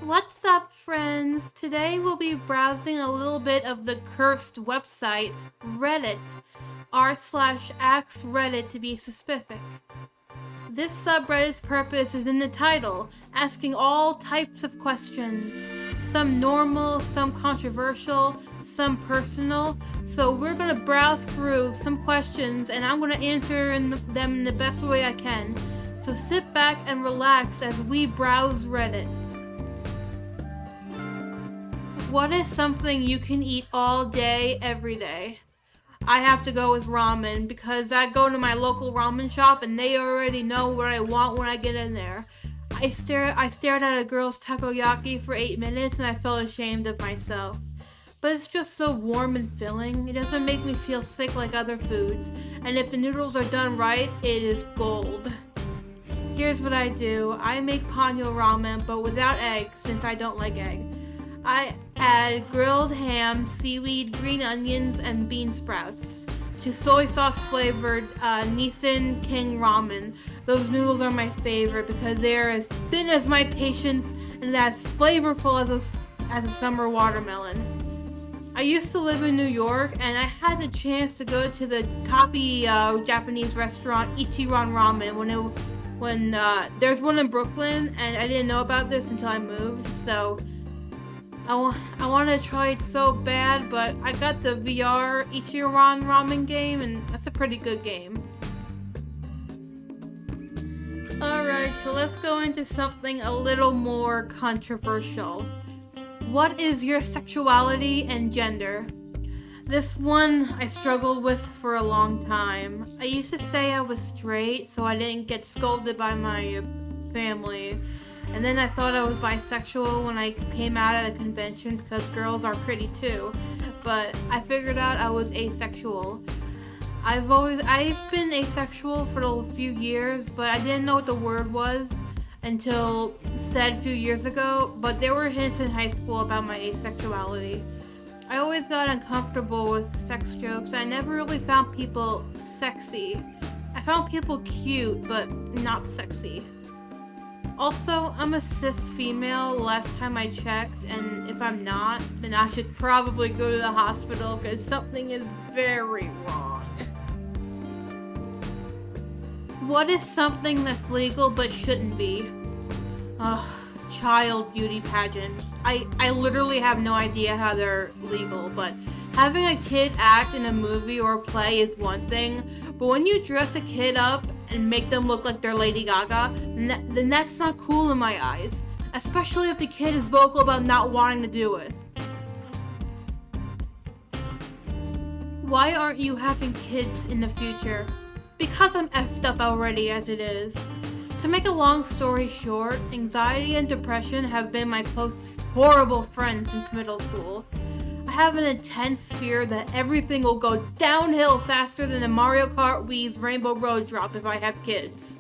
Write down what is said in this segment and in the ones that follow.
What's up, friends? Today we'll be browsing a little bit of the cursed website, Reddit, r/askreddit to be specific. This subreddit's purpose is in the title, asking all types of questions. Some normal, some controversial, some personal. So we're going to browse through some questions and I'm going to answer them in the best way I can. So sit back and relax as we browse Reddit. What is something you can eat all day, every day? I have to go with ramen because I go to my local ramen shop and they already know what I want when I get in there. I stared at a girl's takoyaki for 8 minutes and I felt ashamed of myself. But it's just so warm and filling. It doesn't make me feel sick like other foods. And if the noodles are done right, it is gold. Here's what I do. I make ponyo ramen but without egg since I don't like egg. I add grilled ham, seaweed, green onions, and bean sprouts to soy sauce flavored Nissin King ramen. Those noodles are my favorite because they are as thin as my patience and as flavorful as a summer watermelon. I used to live in New York and I had the chance to go to the copy Japanese restaurant Ichiran Ramen when there's one in Brooklyn, and I didn't know about this until I moved, so I want to try it so bad, but I got the VR Ichiran ramen game, and that's a pretty good game. Alright, so let's go into something a little more controversial. What is your sexuality and gender? This one I struggled with for a long time. I used to say I was straight, so I didn't get scolded by my family. And then I thought I was bisexual when I came out at a convention because girls are pretty too. But I figured out I was asexual. I've been asexual for a few years, but I didn't know what the word was until said few years ago. But there were hints in high school about my asexuality. I always got uncomfortable with sex jokes. I never really found people sexy. I found people cute, but not sexy. Also, I'm a cis female last time I checked, and if I'm not, then I should probably go to the hospital because something is very wrong. What is something that's legal but shouldn't be? Ugh, child beauty pageants. I literally have no idea how they're legal, but having a kid act in a movie or play is one thing, but when you dress a kid up and make them look like they're Lady Gaga, then that's not cool in my eyes. Especially if the kid is vocal about not wanting to do it. Why aren't you having kids in the future? Because I'm effed up already as it is. To make a long story short, anxiety and depression have been my close, horrible friends since middle school. I have an intense fear that everything will go downhill faster than a Mario Kart Wii's Rainbow Road drop if I have kids.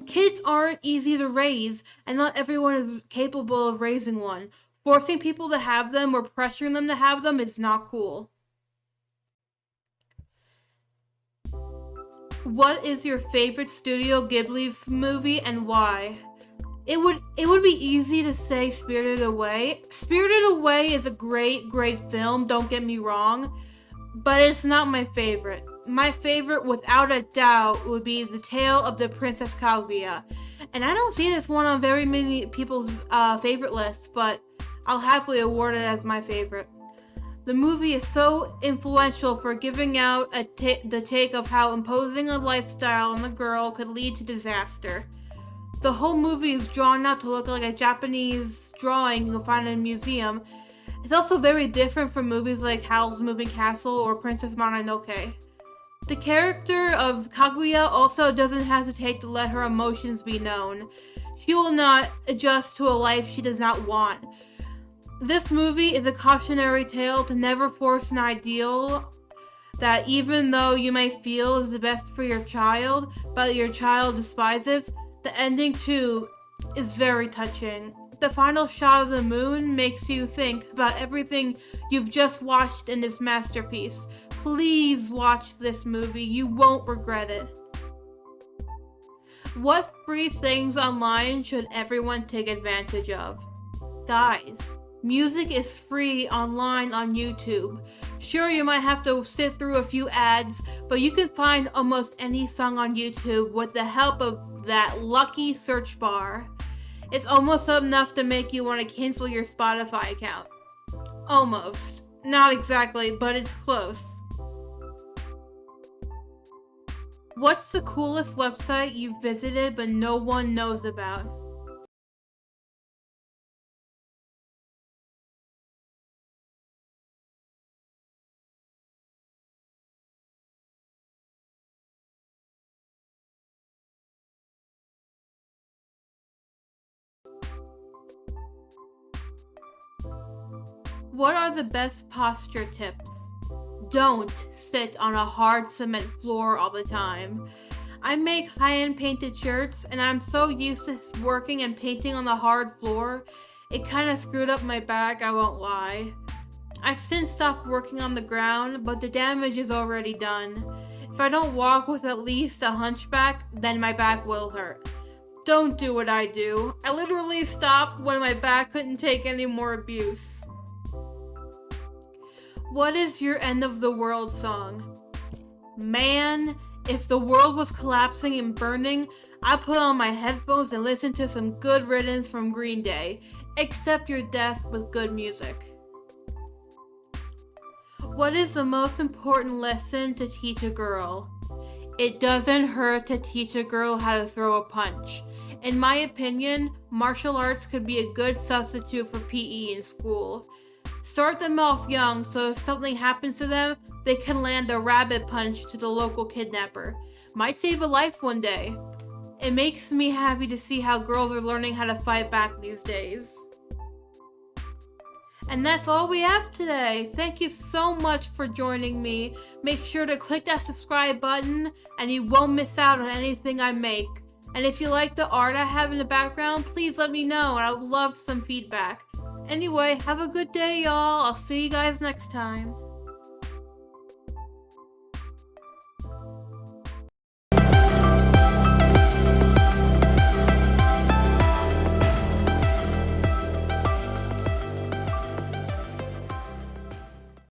Kids aren't easy to raise, and not everyone is capable of raising one. Forcing people to have them or pressuring them to have them is not cool. What is your favorite Studio Ghibli movie and why? It would be easy to say Spirited Away. Spirited Away is a great film, don't get me wrong, but it's not my favorite. My favorite, without a doubt, would be The Tale of the Princess Kaguya. And I don't see this one on very many people's favorite lists, but I'll happily award it as my favorite. The movie is so influential for giving out the take of how imposing a lifestyle on a girl could lead to disaster. The whole movie is drawn out to look like a Japanese drawing you'll find in a museum. It's also very different from movies like Howl's Moving Castle or Princess Mononoke. The character of Kaguya also doesn't hesitate to let her emotions be known. She will not adjust to a life she does not want. This movie is a cautionary tale to never force an ideal that even though you may feel is the best for your child, but your child despises. The ending, too, is very touching. The final shot of the moon makes you think about everything you've just watched in this masterpiece. Please watch this movie. You won't regret it. What free things online should everyone take advantage of? Guys, music is free online on YouTube. Sure, you might have to sit through a few ads, but you can find almost any song on YouTube with the help of that lucky search bar. It's almost enough to make you want to cancel your Spotify account. Almost. Not exactly, but it's close. What's the coolest website you've visited but no one knows about? What are the best posture tips? Don't sit on a hard cement floor all the time. I make high-end painted shirts, and I'm so used to working and painting on the hard floor, it kinda screwed up my back, I won't lie. I've since stopped working on the ground, but the damage is already done. If I don't walk with at least a hunchback, then my back will hurt. Don't do what I do. I literally stopped when my back couldn't take any more abuse. What is your end of the world song? Man, if the world was collapsing and burning, I'd put on my headphones and listen to some Good Riddance from Green Day. Accept your death with good music. What is the most important lesson to teach a girl? It doesn't hurt to teach a girl how to throw a punch. In my opinion, martial arts could be a good substitute for PE in school. Start them off young so if something happens to them, they can land a rabbit punch to the local kidnapper. Might save a life one day. It makes me happy to see how girls are learning how to fight back these days. And that's all we have today. Thank you so much for joining me. Make sure to click that subscribe button and you won't miss out on anything I make. And if you like the art I have in the background, please let me know and I would love some feedback. Anyway, have a good day, y'all. I'll see you guys next time.